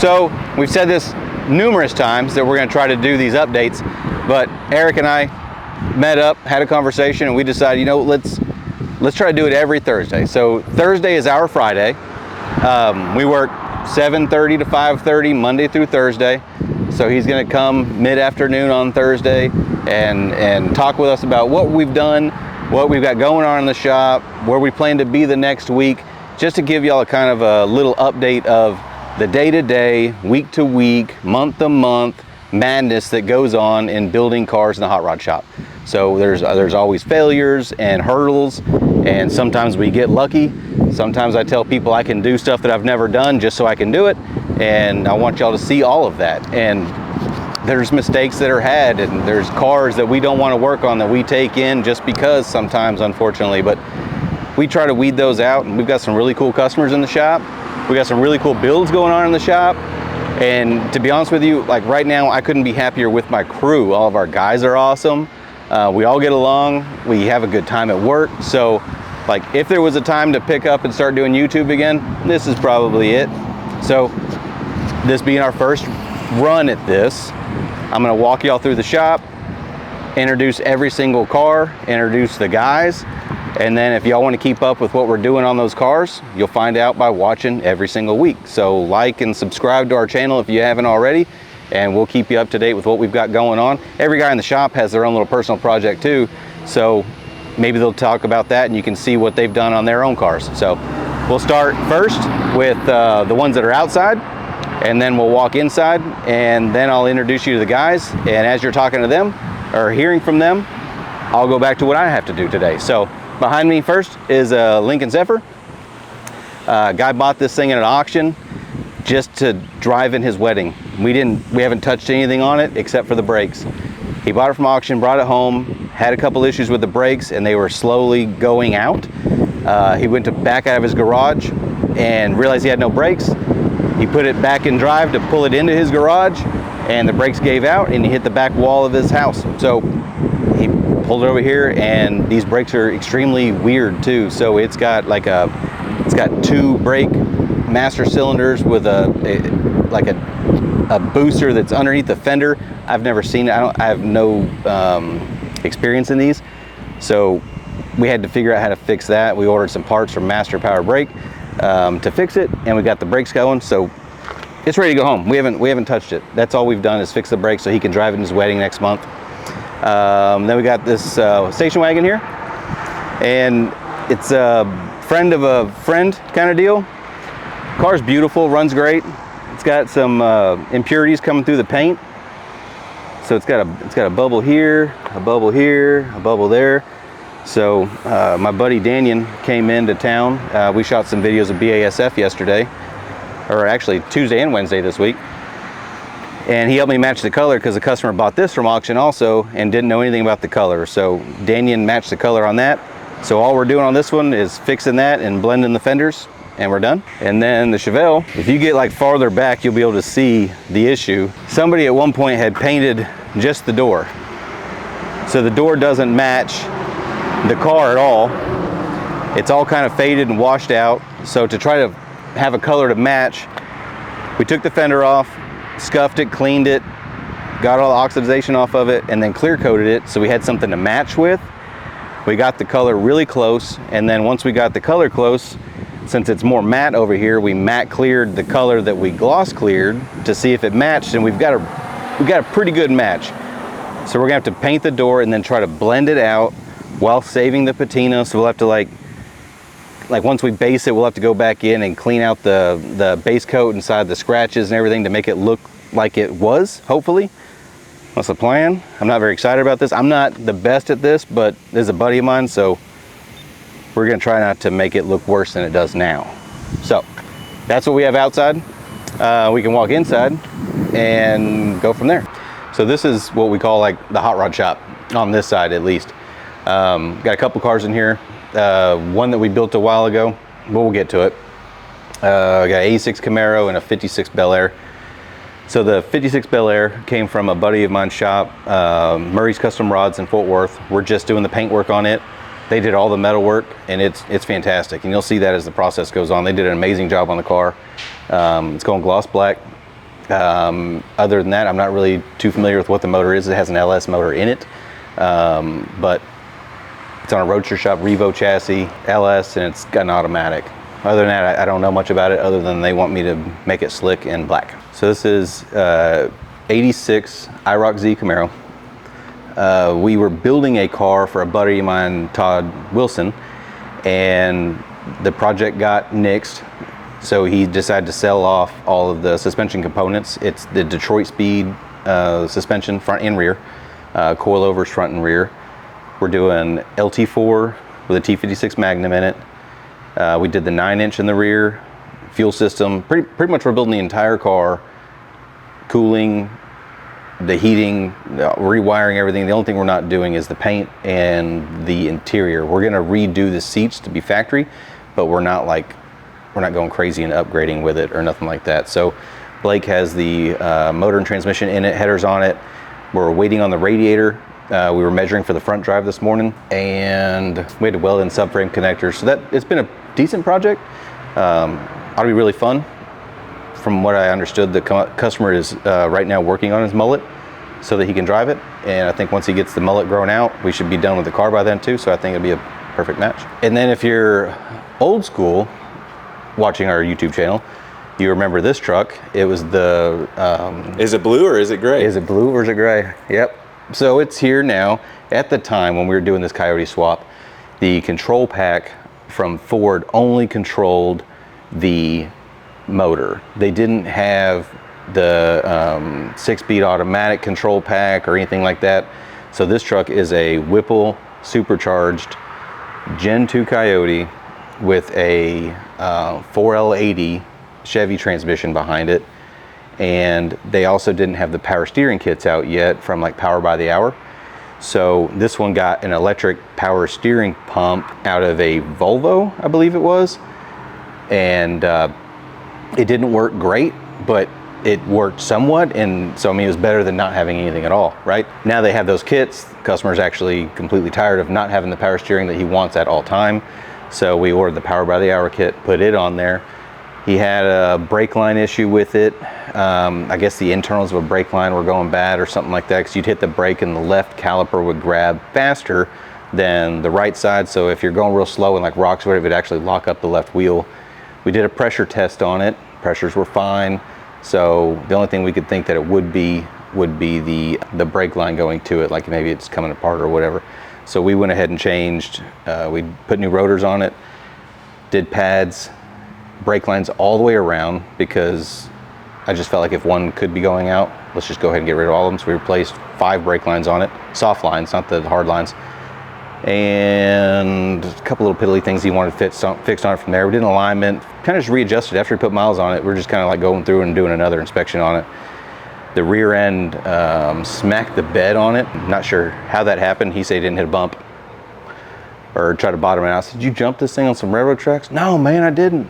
So we've said this numerous times that we're going to try to do these updates, but Eric and I met up, had a conversation, and we decided, you know, let's try to do it every Thursday. So Thursday is our Friday. We work 7:30 to 5:30 Monday through Thursday. So he's going to come mid-afternoon on Thursday and talk with us about what we've done, what we've got going on in the shop, where we plan to be the next week, just to give y'all a kind of a little update of the day-to-day, week-to-week, month-to-month madness that goes on in building cars in the hot rod shop. So there's always failures and hurdles, and sometimes we get lucky. Sometimes I tell people I can do stuff that I've never done just so I can do it, and I want y'all to see all of that. And there's mistakes that are had, and there's cars that we don't want to work on that we take in just because sometimes, unfortunately, but we try to weed those out. And we've got some really cool customers in the shop. We got some really cool builds going on in the shop. And to be honest with you, like right now, I couldn't be happier with my crew. All of our guys are awesome. We all get along. We have a good time at work. So like if there was a time to pick up and start doing YouTube again, this is probably it. So this being our first run at this, I'm gonna walk y'all through the shop, introduce every single car, introduce the guys, and then if y'all want to keep up with what we're doing on those cars, you'll find out by watching every single week. So like and subscribe to our channel if you haven't already, and we'll keep you up to date with what we've got going on. Every guy in the shop has their own little personal project too, so maybe they'll talk about that and you can see what they've done on their own cars. So we'll start first with the ones that are outside, and then we'll walk inside, and then I'll introduce you to the guys, and as you're talking to them or hearing from them, I'll go back to what I have to do today. So behind me first is a Lincoln Zephyr. Guy bought this thing at an auction just to drive in his wedding. We haven't touched anything on it except for the brakes. He bought it from auction, brought it home, had a couple issues with the brakes, and they were slowly going out. He went to back out of his garage and realized he had no brakes. He put it back in drive to pull it into his garage, and the brakes gave out and he hit the back wall of his house. So he pulled it over here, and these brakes are extremely weird too. So it's got like it's got two brake master cylinders with a booster that's underneath the fender. I've never seen it. I have no experience in these, so we had to figure out how to fix that. We ordered some parts from Master Power Brake to fix it, and we got the brakes going, so it's ready to go home. We haven't touched it. That's all we've done is fix the brakes so he can drive it in his wedding next month. Then we got this station wagon here, and it's a friend of a friend kind of deal. Car's beautiful, runs great. It's got some impurities coming through the paint, so it's got a bubble here, a bubble here, a bubble there. So my buddy Daniel came into town. We shot some videos of BASF yesterday, or actually Tuesday and Wednesday this week, and he helped me match the color because the customer bought this from auction also and didn't know anything about the color. So Daniel matched the color on that. So all we're doing on this one is fixing that and blending the fenders, and we're done. And then the Chevelle, if you get like farther back, you'll be able to see the issue. Somebody at one point had painted just the door, so the door doesn't match the car at all. It's all kind of faded and washed out. So to try to have a color to match, we took the fender off, scuffed it, cleaned it, got all the oxidization off of it, and then clear coated it so we had something to match with. We got the color really close, and then once we got the color close, since it's more matte over here, we matte cleared the color that we gloss cleared to see if it matched, and we've got a pretty good match. So we're gonna have to paint the door and then try to blend it out while saving the patina. So we'll have to like once we base it, we'll have to go back in and clean out the base coat inside the scratches and everything to make it look like it was, hopefully. That's the plan. I'm not very excited about this. I'm not the best at this, but there's a buddy of mine, so we're gonna try not to make it look worse than it does now. So that's what we have outside. We can walk inside and go from there. So this is what we call like the hot rod shop on this side, at least. Got a couple cars in here. One that we built a while ago, but we'll get to it. I got an 86 Camaro and a 56 Bel Air. So the 56 Bel Air came from a buddy of mine's shop, Murray's Custom Rods in Fort Worth. We're just doing the paint work on it. They did all the metal work, and it's fantastic. And you'll see that as the process goes on. They did an amazing job on the car. It's going gloss black. Other than that, I'm not really too familiar with what the motor is. It has an LS motor in it, but it's on a Roadster Shop Revo chassis, LS, and it's got an automatic. Other than that, I don't know much about it other than they want me to make it slick and black. So this is 86 IROC Z Camaro. We were building a car for a buddy of mine, Todd Wilson, and the project got nixed. So he decided to sell off all of the suspension components. It's the Detroit Speed suspension, front and rear, coilovers front and rear. We're doing LT4 with a T56 Magnum in it. We did the 9-inch in the rear, fuel system. Pretty much we're building the entire car, cooling, the heating, rewiring everything. The only thing we're not doing is the paint and the interior. We're gonna redo the seats to be factory, but we're not going crazy and upgrading with it or nothing like that. So Blake has the motor and transmission in it, headers on it. We're waiting on the radiator. We were measuring for the front drive this morning, and we had to weld in subframe connectors. So it's been a decent project. Ought to be really fun. From what I understood, the customer is right now working on his mullet so that he can drive it. And I think once he gets the mullet grown out, we should be done with the car by then too. So I think it'll be a perfect match. And then if you're old school, watching our YouTube channel, you remember this truck. It was the... is it blue or is it gray? Is it blue or is it gray? Yep. So it's here now. At the time when we were doing this Coyote swap, the control pack from Ford only controlled the motor. They didn't have the 6-speed automatic control pack or anything like that. So this truck is a Whipple supercharged Gen 2 Coyote with a 4L80 Chevy transmission behind it. And they also didn't have the power steering kits out yet from like Power by the Hour. So this one got an electric power steering pump out of a Volvo, I believe it was. And it didn't work great, but it worked somewhat. And so, I mean, it was better than not having anything at all, right? Now they have those kits. The customer's actually completely tired of not having the power steering that he wants at all time. So we ordered the Power by the Hour kit, put it on there. He had a brake line issue with it. I guess the internals of a brake line were going bad or something like that, because you'd hit the brake and the left caliper would grab faster than the right side. So if you're going real slow and like rocks or whatever, it would actually lock up the left wheel. We did a pressure test on it. Pressures were fine. So the only thing we could think that it would be the brake line going to it, like maybe it's coming apart or whatever. So we went ahead and changed. We put new rotors on it, did pads, brake lines all the way around, because I just felt like if one could be going out, let's just go ahead and get rid of all of them. So we replaced 5 brake lines on it, soft lines, not the hard lines, and a couple little piddly things he wanted fixed on it from there. We did an alignment, kind of just readjusted after we put miles on it. We're just kind of like going through and doing another inspection on it. The rear end smacked the bed on it. Not sure how that happened. He said he didn't hit a bump or try to bottom it out. I said, "Did you jump this thing on some railroad tracks?" "No, man, I didn't."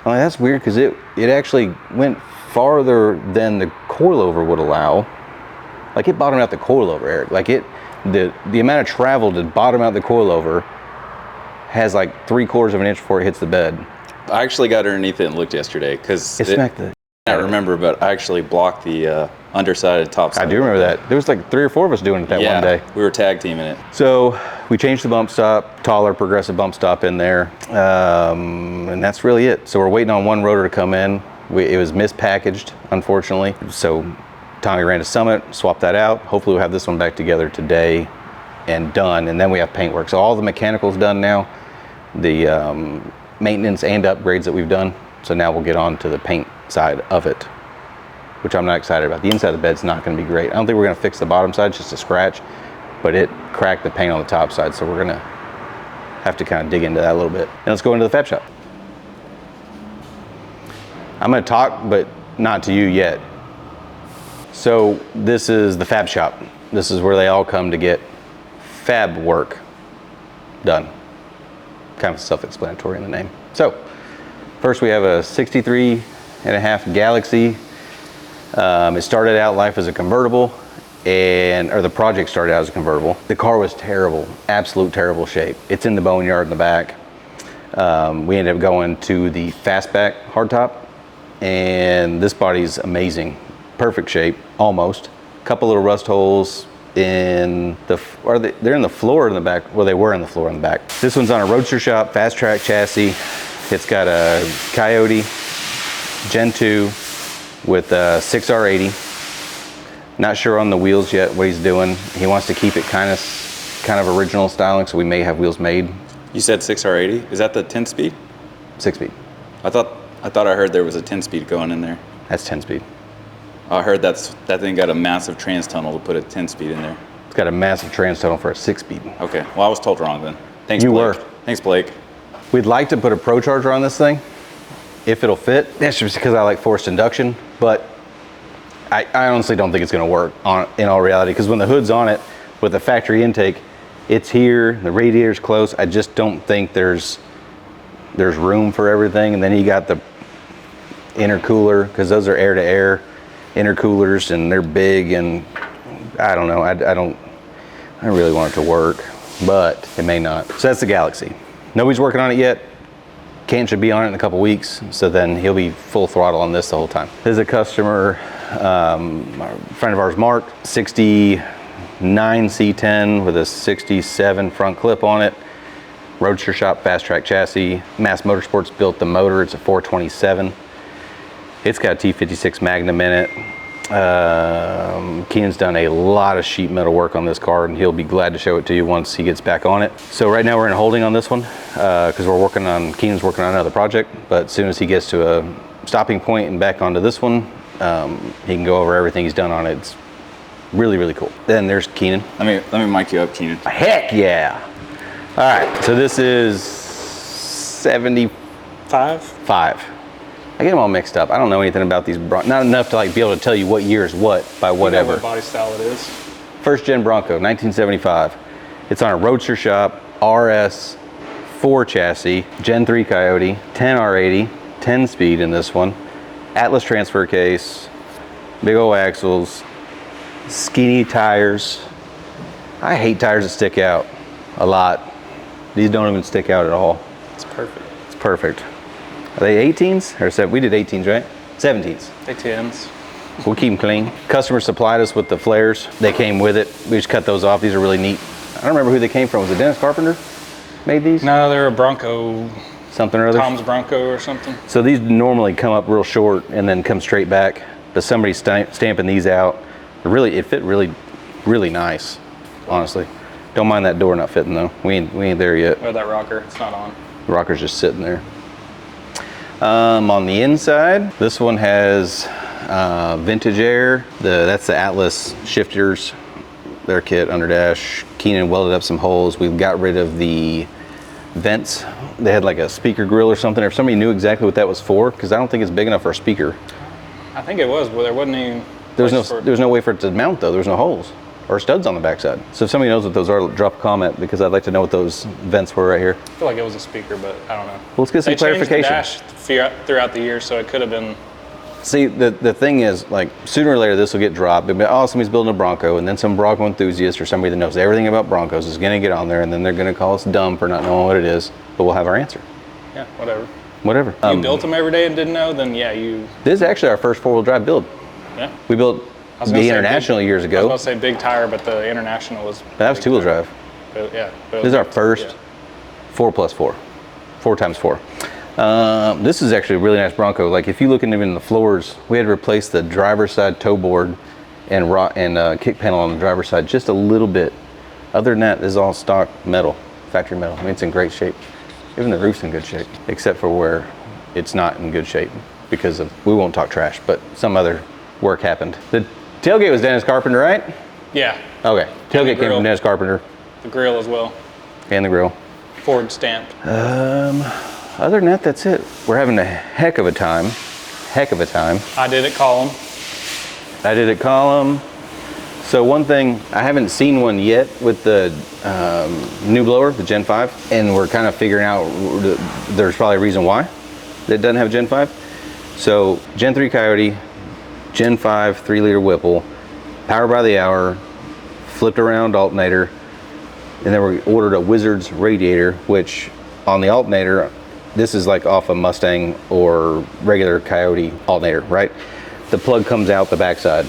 I'm like, "That's weird," because it actually went farther than the coilover would allow. Like it bottomed out the coilover, Eric. Like the amount of travel to bottom out the coilover has like 3/4 of an inch before it hits the bed. I actually got underneath it and looked yesterday, because it smacked it. I don't remember, but I actually blocked the underside and top side. I do remember that. There was like 3 or 4 of us doing it that one day. We were tag teaming it. So we changed the bump stop, taller progressive bump stop in there, and that's really it. So we're waiting on one rotor to come in. It was mispackaged, unfortunately. So Tommy ran to Summit, swapped that out. Hopefully we'll have this one back together today and done, and then we have paint work. So all the mechanical's done now, the maintenance and upgrades that we've done. So now we'll get on to the paint side of it, which I'm not excited about. The inside of the bed's not going to be great. I don't think we're going to fix the bottom side, just a scratch, but it cracked the paint on the top side, so we're going to have to kind of dig into that a little bit. And let's go into the fab shop. I'm going to talk, but not to you yet. So this is the fab shop. This is where they all come to get fab work done. Kind of self-explanatory in the name. So first we have a 63.5 Galaxy. It started out life as a convertible, or the project started out as a convertible. The car was terrible, absolute terrible shape. It's in the boneyard in the back. We ended up going to the fastback hardtop, and this body's amazing. perfect shape, almost. Couple little rust holes in the, they're in the floor in the back. Well, they were in the floor in the back. This one's on a Roadster Shop fast track chassis. It's got a Coyote Gen 2 with a 6R80. Not sure on the wheels yet what he's doing. He wants to keep it kind of original styling, so we may have wheels made. You said 6R80. Is that the 10-speed? 6-speed. I thought I heard there was a 10-speed going in there. That's 10-speed. I heard that thing got a massive trans tunnel to put a 10-speed in there. It's got a massive trans tunnel for a 6-speed. Okay, well, I was told wrong then. Thanks, You Blake. were. Thanks, Blake. We'd like to put a Pro Charger on this thing, if it'll fit. That's just because I like forced induction, but I honestly don't think it's gonna work in all reality, because when the hood's on it with the factory intake, it's here, the radiator's close. I just don't think there's room for everything. And then you got the intercooler, because those are air-to-air intercoolers, and they're big, and I don't know. I really want it to work, but it may not. So that's the Galaxy. Nobody's working on it yet. Kane should be on it in a couple weeks, so then he'll be full throttle on this the whole time. This is a customer, a friend of ours, Mark, 69 C10 with a 67 front clip on it. Roadster Shop fast track chassis. Mass Motorsports built the motor. It's a 427. It's got a T56 Magnum in it. Keenan's done a lot of sheet metal work on this car, and he'll be glad to show it to you once he gets back on it. So right now we're in holding on this one because Keenan's working on another project, but as soon as he gets to a stopping point and back onto this one, he can go over everything he's done on it. It's really, really cool. Then there's Keenan. Let me mic you up, Keenan. Heck yeah. All right, so this is 75. I get them all mixed up. I don't know anything about these Broncos. Not enough to like be able to tell you what year is what by whatever. You know what body style it is. First gen Bronco, 1975. It's on a Roadster Shop RS 4 chassis, Gen 3 Coyote, 10R80, 10 speed in this one. Atlas transfer case, big old axles, skinny tires. I hate tires that stick out a lot. These don't even stick out at all. It's perfect. It's perfect. Are they 18s? Or we did 18s, right? 17s. They 10s. We'll keep them clean. Customer supplied us with the flares. They came with it. We just cut those off. These are really neat. I don't remember who they came from. Was it Dennis Carpenter made these? No, they're a Bronco. Something or other? Tom's Bronco or something. So these normally come up real short and then come straight back. But somebody's stamping these out. It fit really, really nice, honestly. Don't mind that door not fitting though. We ain't there yet. Or that rocker, it's not on. The rocker's just sitting there. On the inside, this one has vintage air. That's the Atlas shifters, their kit under dash. Keenan welded up some holes. We got rid of the vents. They had like a speaker grill or something. If somebody knew exactly what that was for, because I don't think it's big enough for a speaker. I think it was, but there wasn't any. There was no way for it to mount though. There was no holes or studs on the backside. So if somebody knows what those are, drop a comment, because I'd like to know what those vents were right here. I feel like it was a speaker, but I don't know. Well, let's get some clarification. They changed the dash throughout the year, so it could have been. See, the thing is, like, sooner or later this will get dropped. They'll be, oh, somebody's building a Bronco, and then some Bronco enthusiast or somebody that knows everything about Broncos is gonna get on there, and then they're gonna call us dumb for not knowing what it is, but we'll have our answer. Yeah, whatever. Whatever. You built them every day and didn't know, then yeah, you. This is actually our first four-wheel drive build. Yeah. We built the International years ago. I was about to say big tire, but the International was. That was two-wheel drive. But, yeah. This is our first 4+4, 4x4. This is actually a really nice Bronco. Like if you look in the floors, we had to replace the driver's side toe board and kick panel on the driver's side just a little bit. Other than that, this is all stock metal, factory metal. I mean, it's in great shape. Even the roof's in good shape, except for where it's not in good shape because of, we won't talk trash, but some other work happened. The tailgate was Dennis Carpenter, right? Yeah. Okay, tailgate came from Dennis Carpenter. The grill as well. And the grill. Ford stamped. Other than that, that's it. We're having a heck of a time. I did it column. So one thing, I haven't seen one yet with the new blower, the Gen 5, and we're kind of figuring out, there's probably a reason why it doesn't have Gen 5. So Gen 3 Coyote, Gen 5 3-liter Whipple, power by the hour, flipped around alternator, and then we ordered a Wizards radiator, which on the alternator, this is like off a Mustang or regular Coyote alternator, right? the plug comes out the backside.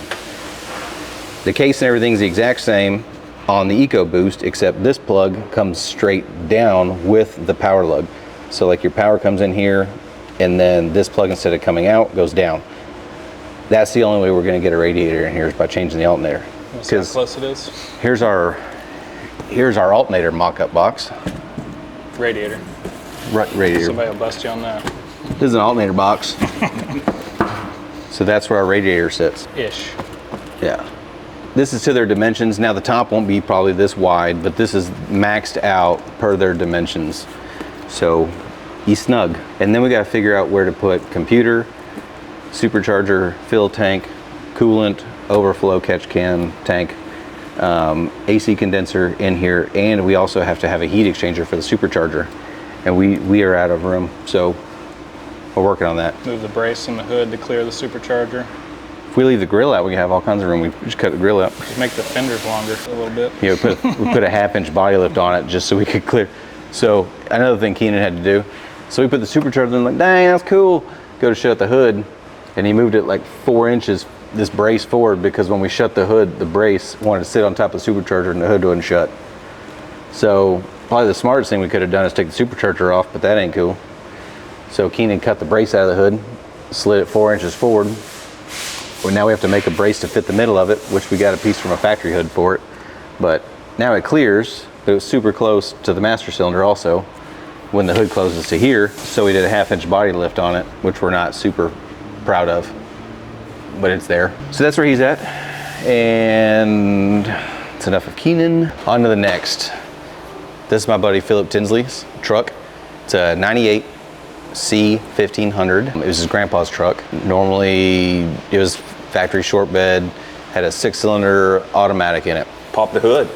The case and everything's the exact same on the EcoBoost, except this plug comes straight down with the power lug. So like your power comes in here, and then this plug, instead of coming out, goes down. That's the only way we're gonna get a radiator in here, is by changing the alternator. See how close it is? Here's our alternator mock-up box. Radiator. Right, radiator. Somebody will bust you on that. This is an alternator box. So that's where our radiator sits. Ish. Yeah. This is to their dimensions. Now the top won't be probably this wide, but this is maxed out per their dimensions. So he's snug. And then we got to figure out where to put computer, supercharger, fill tank, coolant, overflow catch can tank, AC condenser in here, and we also have to have a heat exchanger for the supercharger. And we are out of room, so we're working on that. Move the brace in the hood to clear the supercharger. If we leave the grill out, we can have all kinds of room. We just cut the grill out. Just make the fenders longer a little bit. You know, we put a 1/2-inch body lift on it just so we could clear. So another thing Keenan had to do. So we put the supercharger in, like, dang, that's cool. Go to shut the hood, and he moved it like 4 inches, this brace forward, because when we shut the hood, the brace wanted to sit on top of the supercharger and the hood wouldn't shut. So probably the smartest thing we could have done is take the supercharger off, but that ain't cool. So Keenan cut the brace out of the hood, slid it 4 inches forward. Well, now we have to make a brace to fit the middle of it, which we got a piece from a factory hood for it. But now it clears, but it was super close to the master cylinder also when the hood closes to here. So we did a 1/2-inch body lift on it, which we're not super proud of, but it's there. So that's where he's at. And it's enough of Keenan. On to the next. This is my buddy Philip Tinsley's truck. It's a 98 C1500. It was his grandpa's truck. Normally it was factory short bed, had a 6-cylinder automatic in it. Pop the hood.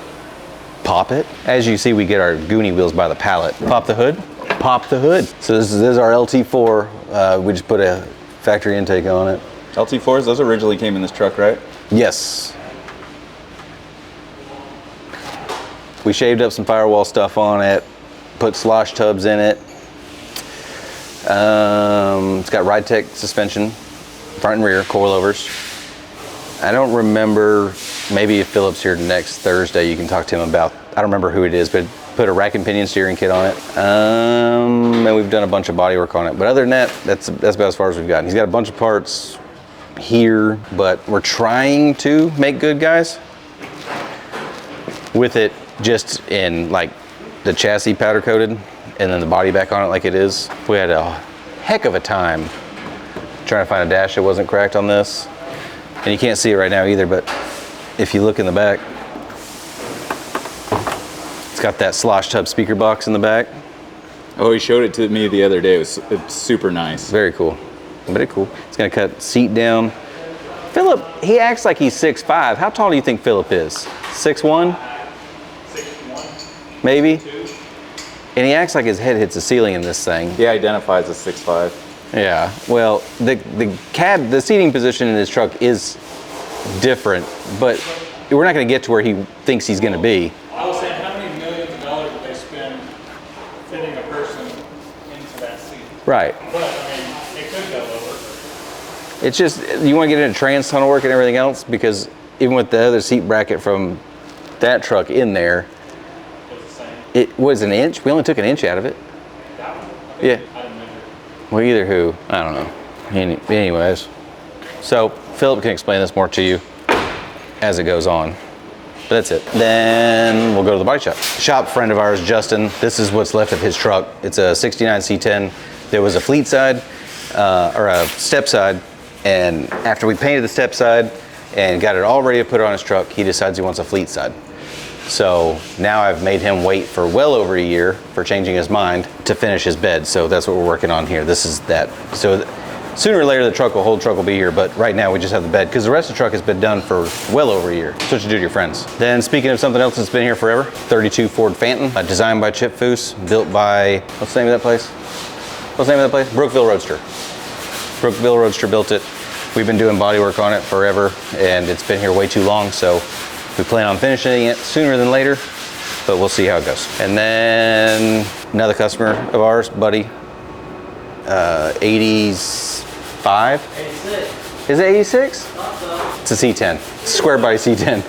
Pop it. As you see, we get our Goonie wheels by the pallet. Pop the hood, pop the hood. So this is our LT4. We just put a factory intake on it. LT4s, those originally came in this truck, right? Yes. We shaved up some firewall stuff on it, put slosh tubs in it. It's got Ride-Tech suspension, front and rear, coilovers. I don't remember, maybe if Philip's here next Thursday, you can talk to him about, I don't remember who it is, but put a rack and pinion steering kit on it. And we've done a bunch of body work on it. But other than that, that's about as far as we've gotten. He's got a bunch of parts here, but we're trying to make good, guys, with it just in like the chassis powder coated and then the body back on it like it is. We had a heck of a time trying to find a dash that wasn't cracked on this. And you can't see it right now either, but if you look in the back, it's got that slosh tub speaker box in the back. Oh, he showed it to me the other day. It's super nice. Very cool. Very cool. It's gonna cut seat down. Philip, he acts like he's 6'5". How tall do you think Philip is? 6'1"? 6'1". Maybe? 2. And he acts like his head hits the ceiling in this thing. He identifies as 6'5". Yeah, well, the seating position in this truck is different, but we're not gonna get to where he thinks he's gonna be. I was saying, how many millions of dollars would they spend fitting a person into that seat? Right. But, I mean, it could go lower. It's just, you wanna get into trans tunnel work and everything else, because even with the other seat bracket from that truck in there, it was an inch. We only took an inch out of it. That one? Yeah. I didn't measure. Well, either who, I don't know. Anyways, so Philip can explain this more to you as it goes on. But that's it. Then we'll go to the body shop. Shop friend of ours, Justin, this is what's left of his truck. It's a 69 C10. There was a fleet side, or a step side, and after we painted the step side and got it all ready to put on his truck, he decides he wants a fleet side. So now I've made him wait for well over a year for changing his mind to finish his bed. So that's what we're working on here. This is that. So sooner or later the whole truck will be here, but right now we just have the bed because the rest of the truck has been done for well over a year. That's what you do to your friends. Then speaking of something else that's been here forever, 32 Ford Phantom, designed by Chip Foose, built by, what's the name of that place? What's the name of that place? Brookville Roadster. Brookville Roadster built it. We've been doing body work on it forever and it's been here way too long. So we plan on finishing it sooner than later, but we'll see how it goes. And then another customer of ours, Buddy, 85? 86. Is it 86? It's a C10, square body C10.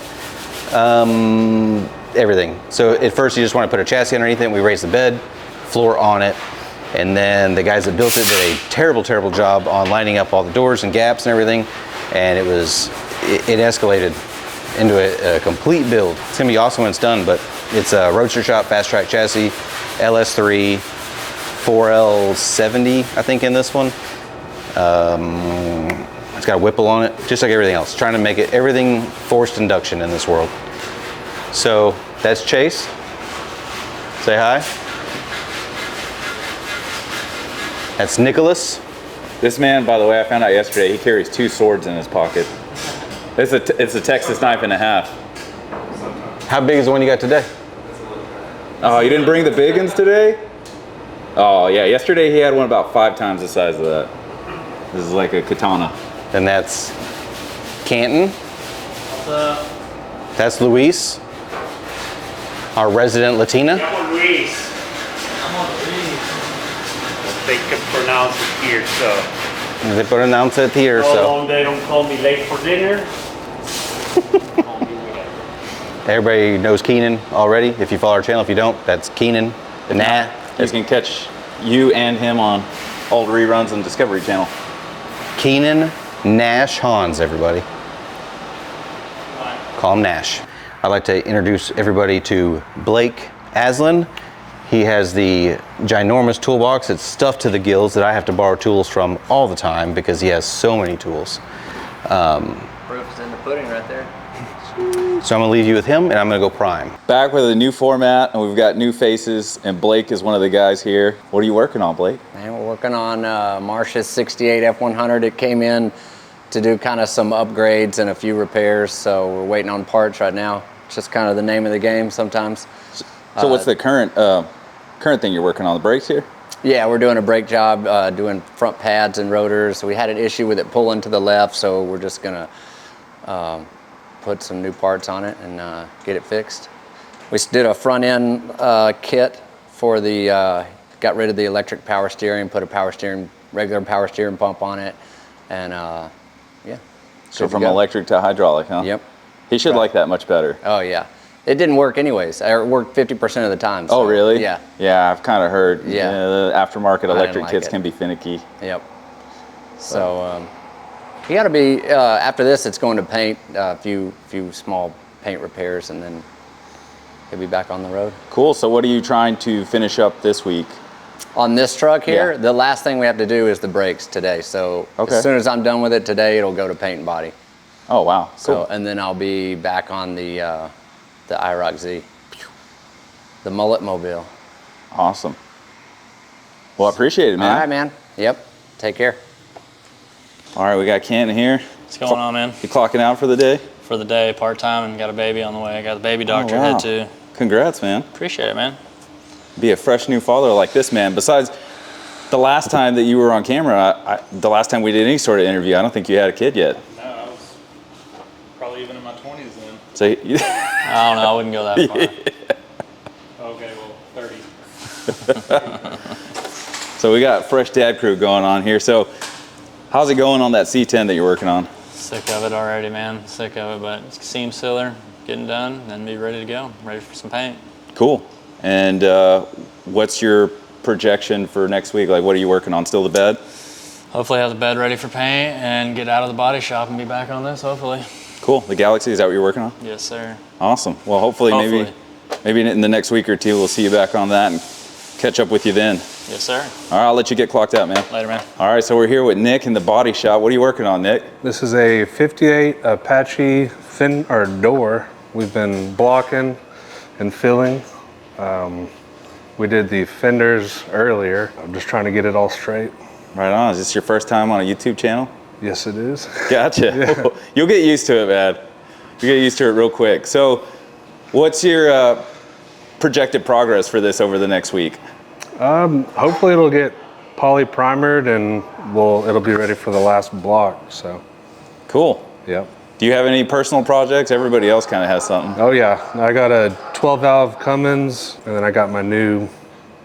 Everything. So at first you just want to put a chassis underneath it. We raised the bed, floor on it. And then the guys that built it did a terrible, terrible job on lining up all the doors and gaps and everything. And it escalated into a complete build. It's gonna be awesome when it's done, but it's a Roadster Shop fast track chassis, LS3, 4L70, I think in this one. It's got a Whipple on it, just like everything else. Trying to make it everything forced induction in this world. So that's Chase. Say hi. That's Nicholas. This man, by the way, I found out yesterday, he carries 2 swords in his pocket. It's a Texas knife and a half. How big is the one you got today? Oh, you didn't bring the big ones today? Oh yeah, yesterday he had one about 5 times the size of that. This is like a katana. And that's Canton. What's up? That's Luis, our resident Latina. I'm on Luis. They can pronounce it here, so. They pronounce it here, How so. long they don't call me late for dinner? Everybody knows Keenan already. If you follow our channel, if you don't, that's Keenan. The Nat. You can catch you and him on old reruns on Discovery Channel. Keenan Nash Hans, everybody. Call him Nash. I'd like to introduce everybody to Blake Aslan. He has the ginormous toolbox. It's stuffed to the gills that I have to borrow tools from all the time because he has so many tools. Proof's in the pudding right there. So I'm gonna leave you with him and I'm gonna go prime. Back with a new format, and we've got new faces, and Blake is one of the guys here. What are you working on, Blake? Man, we're working on Marsh's 68 F100. It came in to do kind of some upgrades and a few repairs, so we're waiting on parts right now. It's just kind of the name of the game sometimes. So what's the current thing you're working on, the brakes here? Yeah, we're doing a brake job, doing front pads and rotors. We had an issue with it pulling to the left, so we're just gonna put some new parts on it and get it fixed. We did a front end kit for the, got rid of the electric power steering, put a regular power steering pump on it, and yeah. So from electric to hydraulic, huh? Yep. He should like that much better. Oh yeah. It didn't work anyways. It worked 50% of the time. So, oh really? Yeah. Yeah, I've kind of heard. Yeah. The aftermarket electric like kits it. can be finicky. Yep. So you got to be after this. It's going to paint a few small paint repairs, and then he'll be back on the road. Cool. So what are you trying to finish up this week? On this truck here, Yeah. the last thing we have to do is the brakes today. So Okay. as soon as I'm done with it today, it'll go to paint and body. Oh wow. So Cool. and then I'll be back on the IROC Z, the mullet mobile. Awesome. Well, I appreciate it, man. All right, man. Yep. Take care. All right, we got Canton here. What's going on, man? You clocking out for the day? For the day, part-time, and got a baby on the way. I got the baby doctor Oh, wow. head too. Congrats, man. Appreciate it, man. Be a fresh new father like this, man. Besides, the last time that you were on camera, the last time we did any sort of interview, I don't think you had a kid yet. No, I was probably even in my 20s then. So you, I don't know, I wouldn't go that far. Okay, well, 30. so we got fresh dad crew going on here. So how's it going on that C10 that you're working on? Sick of it already, man. Sick of it, but seam sealer, getting done, then be ready to go. Ready for some paint. Cool. And what's your projection for next week? Like, what are you working on? Still the bed? Hopefully have the bed ready for paint and get out of the body shop and be back on this, hopefully. Cool. The Galaxy, is that what you're working on? Yes, sir. Awesome. Well, hopefully. Maybe in the next week or two, we'll see you back on that and catch up with you then. Yes, sir. All right, I'll let you get clocked out, man. Later, man. All right, so we're here with Nick in the body shop. What are you working on, Nick? This is a 58 Apache door. We've been blocking and filling. We did the fenders earlier. I'm just trying to get it all straight. Right on. Is this your first time on a YouTube channel? Yes, it is. Gotcha. Yeah. You'll get used to it, man. You get used to it real quick. So what's your projected progress for this over the next week? Hopefully it'll get poly primered and it'll be ready for the last block. So, Cool. yep. Do you have any personal projects? Everybody else kind of has something. Oh yeah, I got a 12 valve Cummins, and then I got my new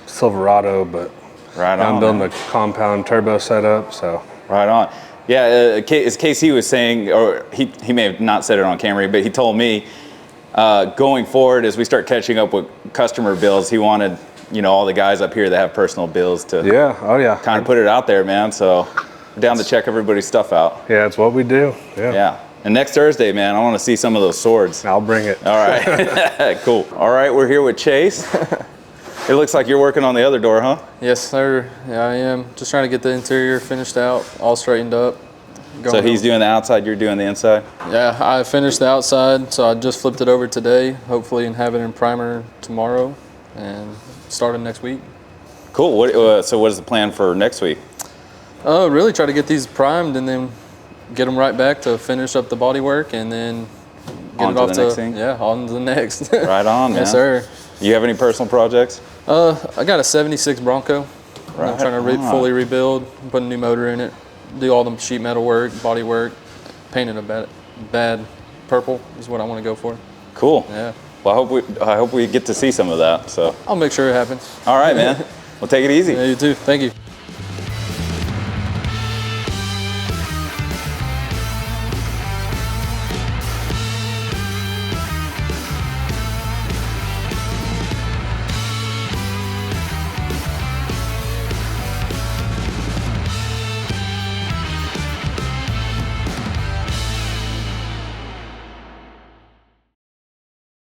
Silverado, but Right now on. I'm building man. a compound turbo setup. So Right on. Yeah, as Casey was saying, or he may have not said it on camera, but he told me going forward as we start catching up with customer bills, he wanted, you know, all the guys up here that have personal bills to kind of put it out there, man. So we're down to check everybody's stuff out. Yeah, it's what we do. Yeah. And next Thursday, man, I want to see some of those swords. I'll bring it. All right. Cool. All right, we're here with Chase. It looks like you're working on the other door, huh? Yes, sir. Yeah, I am. Just trying to get the interior finished out, all straightened up. So he's doing the outside, you're doing the inside? Yeah, I finished the outside, so I just flipped it over today, hopefully, and have it in primer tomorrow, and starting next week. Cool. So what is the plan for next week? Really try to get these primed and then get them right back to finish up the body work, and then get On it to off the to next thing? Yeah, on to the next. Right on, man. Yes, sir. You have any personal projects? I got a 76 Bronco. Right I'm trying to on. fully rebuild, put a new motor in it, do all the sheet metal work, body work, paint it a bad purple is what I want to go for. Cool. Yeah. Well, I hope we get to see some of that. So. I'll make sure it happens. All right, man. Well, take it easy. Yeah, you too. Thank you.